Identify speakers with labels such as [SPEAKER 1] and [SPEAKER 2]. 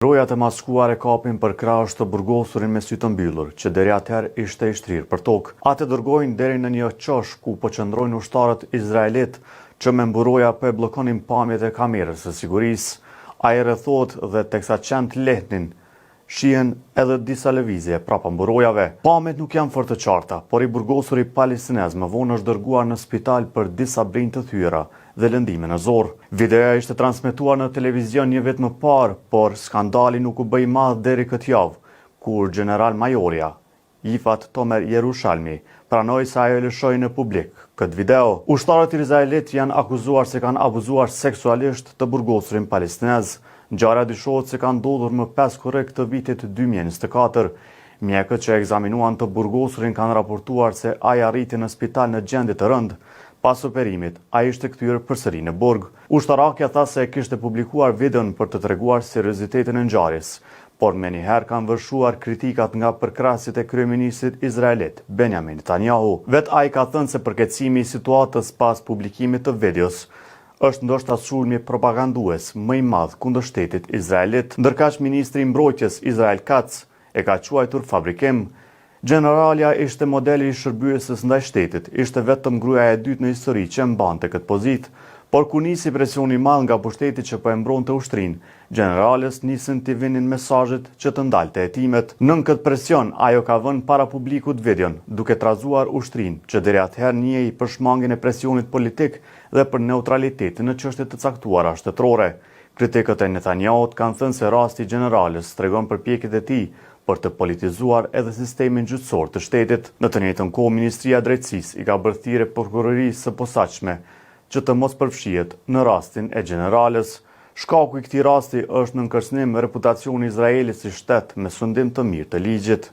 [SPEAKER 1] Rojat e maskuar e kapin për krahas të burgosurin me sy të mbyllur, që deri atëherë ishte i shtrirë për tokë. Atë dërgojnë deri në një qosh ku po qëndrojnë ushtarët izraelit që me mburoja po e bllokonin pamjet e kamerës së sigurisë. Ai rrethohet dhe teksa qend lehnin, shihen edhe disa lëvizje prapa mburojave. Pamjet nuk janë fort të qarta, por i burgosuri palestinez më vonë është dërguar në spital për disa brenjë të thyera dhe lëndime në zorë. Videoja ishte transmetuar në televizion një vit më parë, por skandali nuk u bë i madh deri këtë javë, kur General Majorja Yifat Tomer Yerushalmi pranoi se ajo e lëshoi në publik këtë video. Ushtarët izraelit janë akuzuar se kanë abuzuar seksualisht të burgosurin palestinez. Ngjarja dyshohet se ka ndodhur më 5 korrik të vitit 2024. Mjekët që ekzaminuan të burgosurin kanë raportuar se ai arriti në spital në gjendje të rëndë. Pas operimit, ai ishte kthyer përsëri në burg. Ushtarakja tha se kishte publikuar videon për të treguar seriozitetin e ngjarjes, por menjëherë kanë vërshuar kritikat nga përkrahasit e kryeministrit izraelit, Benjamin Netanyahu. Vet ai ka thënë se përkeqësimi i situatës pas publikimit të videos është ndoshta sulmi propagandues më i madh kundër shtetit izraelit, ndërkaq ministri i mbrojtjes Israel Katz e ka quajtur fabrikim. Generalja ishte modeli i shërbyesës ndaj shtetit, ishte vetëm gruaja e dytë në histori që mbante këtë pozitë, por kur nisi presioni i madh nga pushteti që po e mbronte ushtrinë, generales nisën të vinin mesazhet që të ndalte hetimet. Nën këtë presion, ajo ka vënë para publikut videon, duke trazuar ushtrinë, që deri atëherë njihej për shmangjen e presionit politik dhe për neutralitetin në çështje të caktuara shtetërore. Kritikët e Netanyahut kanë thënë se rasti i generales tregon përpjekjet e tij për të politizuar edhe sistemin gjyqësor të shtetit. Në të njëjtën kohë, Ministria e Drejtësisë i ka bërë thirrje prokurorisë së posaçme që të mos përfshihet në rastin e generales. Shkaku i këtij rasti është në nkërcënim reputacioni i Izraelit si shtet me sundim të mirë të ligjit.